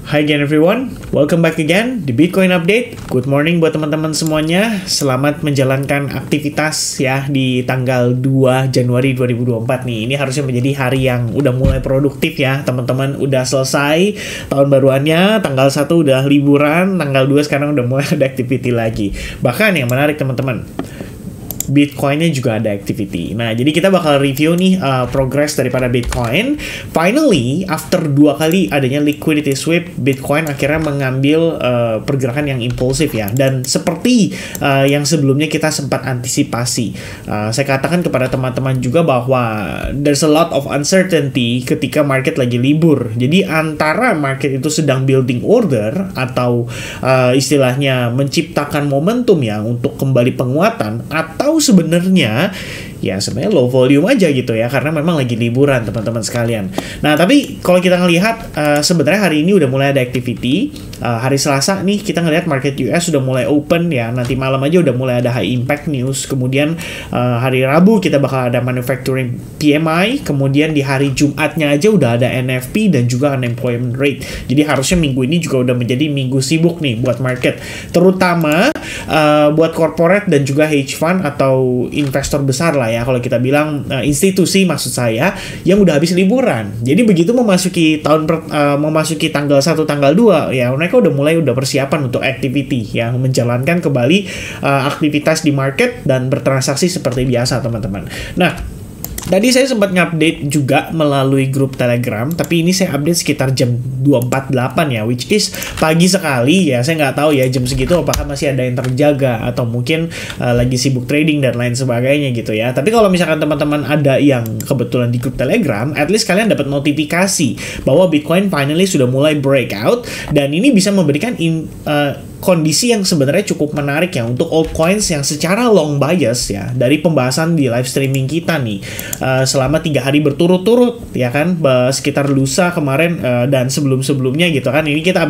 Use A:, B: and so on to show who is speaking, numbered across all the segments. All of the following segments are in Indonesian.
A: Hi again everyone, welcome back again di Bitcoin Update. Good morning buat teman-teman semuanya. Selamat menjalankan aktivitas ya di tanggal 2 Januari 2024 nih. Ini harusnya menjadi hari yang udah mulai produktif ya. Teman-teman udah selesai tahun baruannya, tanggal 1 udah liburan, tanggal 2 sekarang udah mulai ada activity lagi. Bahkan yang menarik teman-teman, Bitcoin-nya juga ada activity. Nah, jadi kita bakal review nih progress daripada Bitcoin. Finally, after 2 kali adanya liquidity sweep, Bitcoin akhirnya mengambil pergerakan yang impulsif ya. Dan seperti yang sebelumnya kita sempat antisipasi. Saya katakan kepada teman-teman juga bahwa there's a lot of uncertainty ketika market lagi libur. Jadi antara market itu sedang building order atau istilahnya menciptakan momentum ya untuk kembali penguatan, atau sebenarnya low volume aja gitu ya, karena memang lagi liburan teman-teman sekalian. Nah, tapi kalau kita ngelihat sebenarnya hari ini udah mulai ada activity. Hari Selasa nih kita ngelihat market US sudah mulai open ya, nanti malam aja udah mulai ada high impact news. Kemudian hari Rabu kita bakal ada manufacturing PMI, kemudian di hari Jumatnya aja udah ada NFP dan juga unemployment rate. Jadi harusnya minggu ini juga udah menjadi minggu sibuk nih buat market, terutama buat corporate dan juga hedge fund atau investor besar lah ya, kalau kita bilang institusi maksud saya, yang udah habis liburan. Jadi begitu memasuki memasuki tanggal 1 tanggal 2 ya, mereka udah persiapan untuk activity yang menjalankan kembali aktivitas di market dan bertransaksi seperti biasa teman-teman. Nah, tadi saya sempat ngupdate juga melalui grup Telegram, tapi ini saya update sekitar jam 2.48 ya, which is pagi sekali ya. Saya nggak tahu ya jam segitu apakah masih ada yang terjaga atau mungkin lagi sibuk trading dan lain sebagainya gitu ya. Tapi kalau misalkan teman-teman ada yang kebetulan di grup Telegram, at least kalian dapat notifikasi bahwa Bitcoin finally sudah mulai breakout, dan ini bisa memberikan kondisi yang sebenarnya cukup menarik ya untuk altcoins yang secara long bias ya, dari pembahasan di live streaming kita nih selama 3 hari berturut-turut ya kan, sekitar lusa kemarin dan sebelum-sebelumnya gitu kan. Ini kita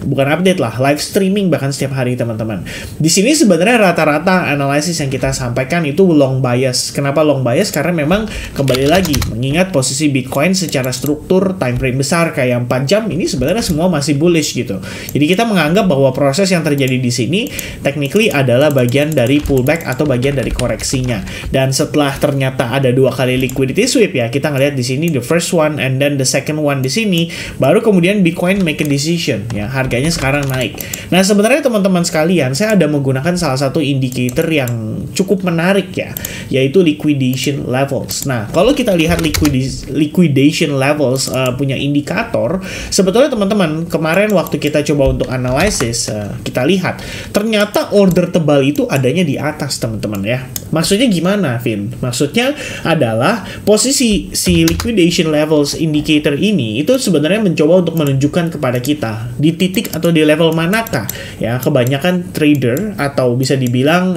A: bukan update lah, live streaming bahkan setiap hari teman-teman. Di sini sebenarnya rata-rata analisis yang kita sampaikan itu long bias. Kenapa long bias? Karena memang kembali lagi mengingat posisi Bitcoin secara struktur time frame besar kayak 4 jam ini sebenarnya semua masih bullish gitu. Jadi kita menganggap bahwa proses yang terjadi di sini technically adalah bagian dari pullback atau bagian dari koreksinya. Dan setelah ternyata ada 2 kali liquidity sweep ya, kita ngelihat di sini the first one and then the second one di sini, baru kemudian Bitcoin make a decision ya, harganya sekarang naik. Nah, sebenarnya teman-teman sekalian, saya ada menggunakan salah satu indicator yang cukup menarik ya, yaitu liquidation levels. Nah, kalau kita lihat liquidation levels punya indikator, sebetulnya teman-teman kemarin waktu kita coba untuk analisis, kita lihat ternyata order tebal itu adanya di atas teman-teman ya. Maksudnya gimana, Vin? Maksudnya adalah posisi si liquidation levels indicator ini itu sebenarnya mencoba untuk menunjukkan kepada kita di titik atau di level manakah ya kebanyakan trader atau bisa dibilang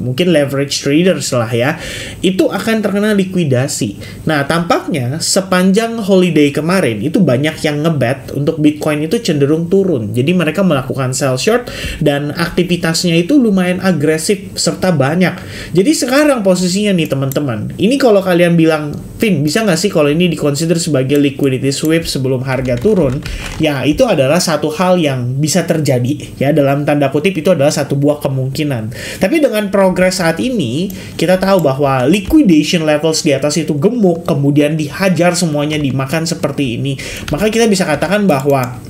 A: mungkin leverage traders lah ya, itu akan terkena likuidasi. Nah, tampaknya sepanjang holiday kemarin itu banyak yang ngebet untuk Bitcoin itu cenderung turun. Jadi mereka melakukan sell short dan aktivitasnya itu lumayan agresif serta banyak. Jadi sekarang posisinya nih teman-teman, ini kalau kalian bilang, Vin, bisa nggak sih kalau ini dikonsider sebagai liquidity sweep sebelum harga turun? Ya, itu adalah satu hal yang bisa terjadi ya, dalam tanda kutip itu adalah satu buah kemungkinan. Tapi dengan progres saat ini, kita tahu bahwa liquidation levels di atas itu gemuk, kemudian dihajar semuanya, dimakan seperti ini. Maka kita bisa katakan bahwa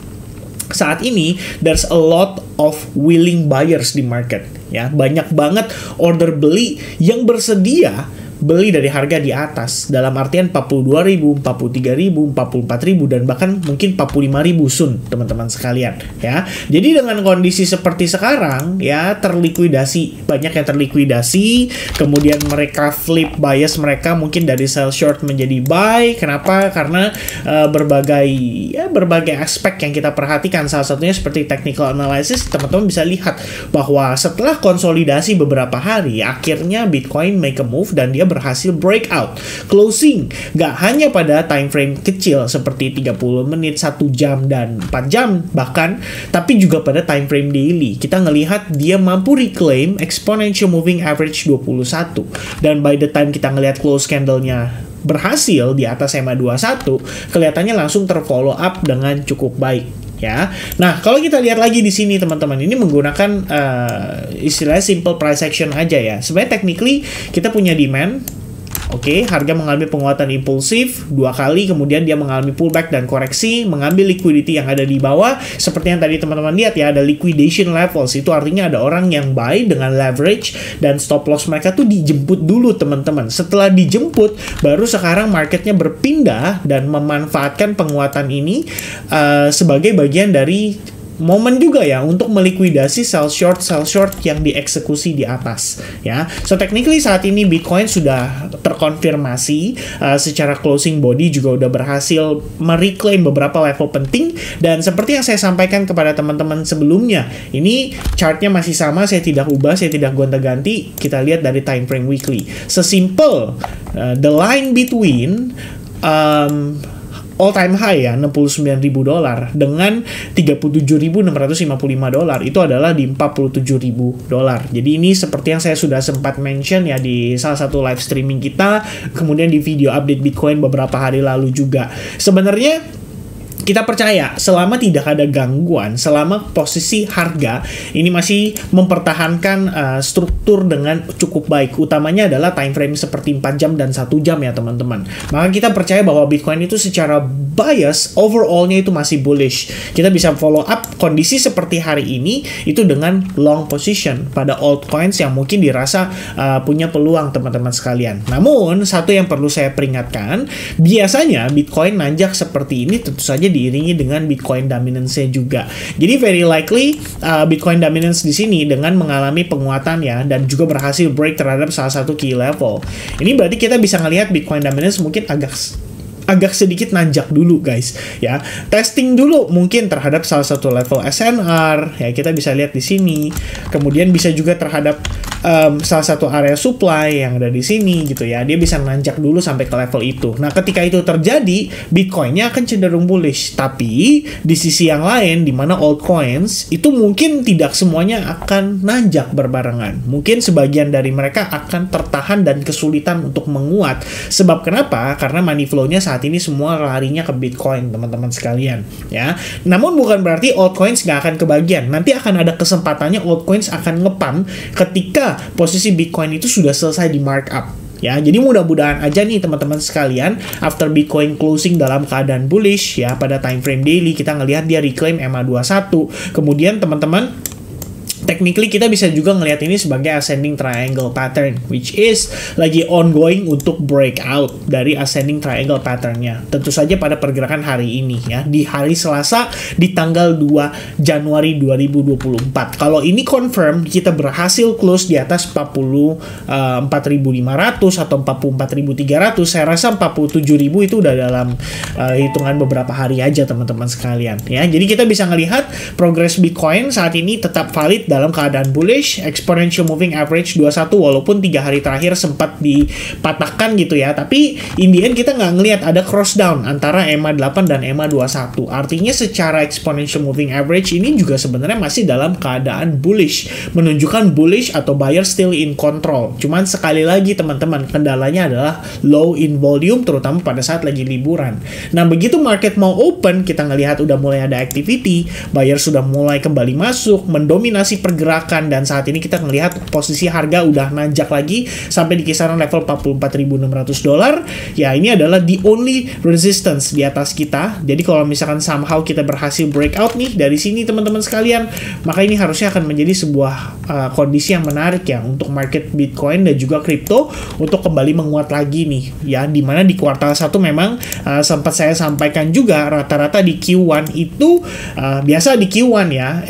A: saat ini there's a lot of willing buyers di market ya, banyak banget order beli yang bersedia beli dari harga di atas, dalam artian 42.000, 43.000, 44.000 dan bahkan mungkin 45.000 soon teman-teman sekalian ya. Jadi dengan kondisi seperti sekarang ya, banyak yang terlikuidasi, kemudian mereka flip bias mereka mungkin dari sell short menjadi buy. Kenapa? Karena berbagai aspek yang kita perhatikan, salah satunya seperti technical analysis. Teman-teman bisa lihat bahwa setelah konsolidasi beberapa hari, akhirnya Bitcoin make a move dan dia berhasil breakout closing, gak hanya pada time frame kecil seperti 30 menit, 1 jam dan 4 jam bahkan, tapi juga pada time frame daily. Kita ngelihat dia mampu reclaim exponential moving average 21, dan by the time kita ngelihat close candle-nya berhasil di atas EMA 21, kelihatannya langsung terfollow up dengan cukup baik. ya. Nah, kalau kita lihat lagi di sini teman-teman, ini menggunakan istilahnya simple price action aja ya. Sebenarnya technically kita punya demand. Oke, harga mengalami penguatan impulsif 2 kali, kemudian dia mengalami pullback dan koreksi, mengambil liquidity yang ada di bawah. Seperti yang tadi teman-teman lihat ya, ada liquidation levels. Itu artinya ada orang yang buy dengan leverage dan stop loss mereka tuh dijemput dulu teman-teman. Setelah dijemput, baru sekarang marketnya berpindah dan memanfaatkan penguatan ini sebagai bagian dari momen juga ya untuk melikuidasi sell short yang dieksekusi di atas ya. So technically saat ini Bitcoin sudah terkonfirmasi secara closing body juga udah berhasil mereclaim beberapa level penting, dan seperti yang saya sampaikan kepada teman-teman sebelumnya, ini chartnya masih sama, saya tidak ubah, saya tidak gonta-ganti. Kita lihat dari time frame weekly. Sesimpel the line between all time high ya, $69.000 dengan $37.655 itu adalah di $47.000. Jadi ini seperti yang saya sudah sempat mention ya di salah satu live streaming kita, kemudian di video update Bitcoin beberapa hari lalu juga. Sebenarnya kita percaya selama tidak ada gangguan, selama posisi harga ini masih mempertahankan struktur dengan cukup baik, utamanya adalah time frame seperti 4 jam dan 1 jam ya teman-teman, maka kita percaya bahwa Bitcoin itu secara bias overall-nya itu masih bullish. Kita bisa follow up kondisi seperti hari ini itu dengan long position pada altcoins yang mungkin dirasa punya peluang teman-teman sekalian. Namun satu yang perlu saya peringatkan, biasanya Bitcoin nanjak seperti ini tentu saja diiringi dengan Bitcoin dominance-nya juga. Jadi very likely Bitcoin dominance di sini dengan mengalami penguatan ya, dan juga berhasil break terhadap salah satu key level. Ini berarti kita bisa ngelihat Bitcoin dominance mungkin agak sedikit nanjak dulu guys ya. Testing dulu mungkin terhadap salah satu level SNR ya, kita bisa lihat di sini. Kemudian bisa juga terhadap salah satu area supply yang ada di sini gitu ya. Dia bisa nanjak dulu sampai ke level itu. Nah, ketika itu terjadi, Bitcoin-nya akan cenderung bullish. Tapi di sisi yang lain di mana altcoins itu mungkin tidak semuanya akan nanjak berbarengan. Mungkin sebagian dari mereka akan tertahan dan kesulitan untuk menguat. Sebab kenapa? Karena money flow-nya saat ini semua larinya ke Bitcoin teman-teman sekalian ya. Namun bukan berarti altcoins nggak akan kebagian. Nanti akan ada kesempatannya altcoins akan ngepump ketika posisi Bitcoin itu sudah selesai di markup ya. Jadi mudah-mudahan aja nih teman-teman sekalian, after Bitcoin closing dalam keadaan bullish ya, pada time frame daily kita ngelihat dia reclaim EMA21. Kemudian teman-teman, technically kita bisa juga ngelihat ini sebagai ascending triangle pattern, which is lagi ongoing untuk breakout dari ascending triangle patternnya. Tentu saja pada pergerakan hari ini ya, di hari Selasa di tanggal 2 Januari 2024. Kalau ini confirm, kita berhasil close di atas 44.500 atau 44.300, saya rasa 47.000 itu udah dalam hitungan beberapa hari aja teman-teman sekalian ya. Jadi kita bisa ngelihat progress Bitcoin saat ini tetap valid dalam keadaan bullish, exponential moving average 21, walaupun 3 hari terakhir sempat dipatahkan gitu ya, tapi in the end kita nggak ngelihat ada cross down antara EMA8 dan EMA21. Artinya secara exponential moving average ini juga sebenarnya masih dalam keadaan bullish, menunjukkan bullish atau buyer still in control. Cuman sekali lagi teman-teman, kendalanya adalah low in volume, terutama pada saat lagi liburan. Nah, begitu market mau open, kita ngelihat udah mulai ada activity, buyer sudah mulai kembali masuk, mendominasi pergerakan, dan saat ini kita melihat posisi harga udah nanjak lagi sampai di kisaran level $44.600. Ya, ini adalah the only resistance di atas kita. Jadi kalau misalkan somehow kita berhasil breakout nih dari sini teman-teman sekalian, maka ini harusnya akan menjadi sebuah kondisi yang menarik ya untuk market Bitcoin dan juga kripto untuk kembali menguat lagi nih ya, dimana di kuartal 1 memang sempat saya sampaikan juga rata-rata di Q1 itu biasa di Q1 ya,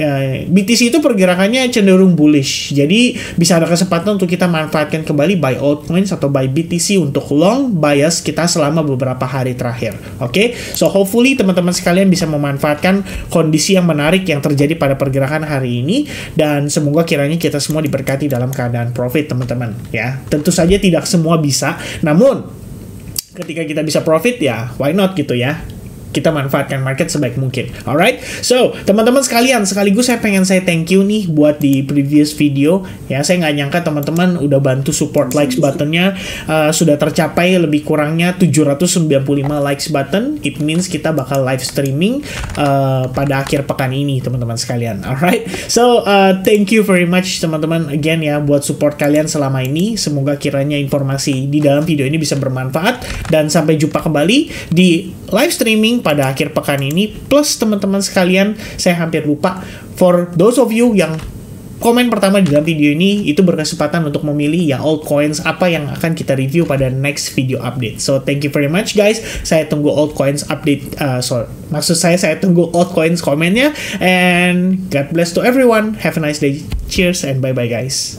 A: BTC itu pergerakannya cenderung bullish. Jadi bisa ada kesempatan untuk kita manfaatkan kembali buy altcoins atau buy BTC untuk long bias kita selama beberapa hari terakhir. Oke, so hopefully teman-teman sekalian bisa memanfaatkan kondisi yang menarik yang terjadi pada pergerakan hari ini, dan semoga kiranya kita semua diberkati dalam keadaan profit teman-teman ya. Tentu saja tidak semua bisa, namun ketika kita bisa profit ya why not gitu ya. kita manfaatkan market sebaik mungkin. Alright, so teman-teman sekalian, sekaligus saya pengen thank you nih buat di previous video ya. Saya nggak nyangka teman-teman udah bantu support likes buttonnya, sudah tercapai lebih kurangnya 795 likes button. It means kita bakal live streaming pada akhir pekan ini teman-teman sekalian. Alright, so thank you very much teman-teman again ya buat support kalian selama ini. Semoga kiranya informasi di dalam video ini bisa bermanfaat, dan sampai jumpa kembali di live streaming pada akhir pekan ini. Plus teman-teman sekalian, saya hampir lupa, for those of you yang komen pertama di dalam video ini itu berkesempatan untuk memilih ya altcoins apa yang akan kita review pada next video update. So thank you very much guys. Saya tunggu altcoins update, maksud saya tunggu altcoins komennya, and God bless to everyone. Have a nice day. Cheers and bye bye guys.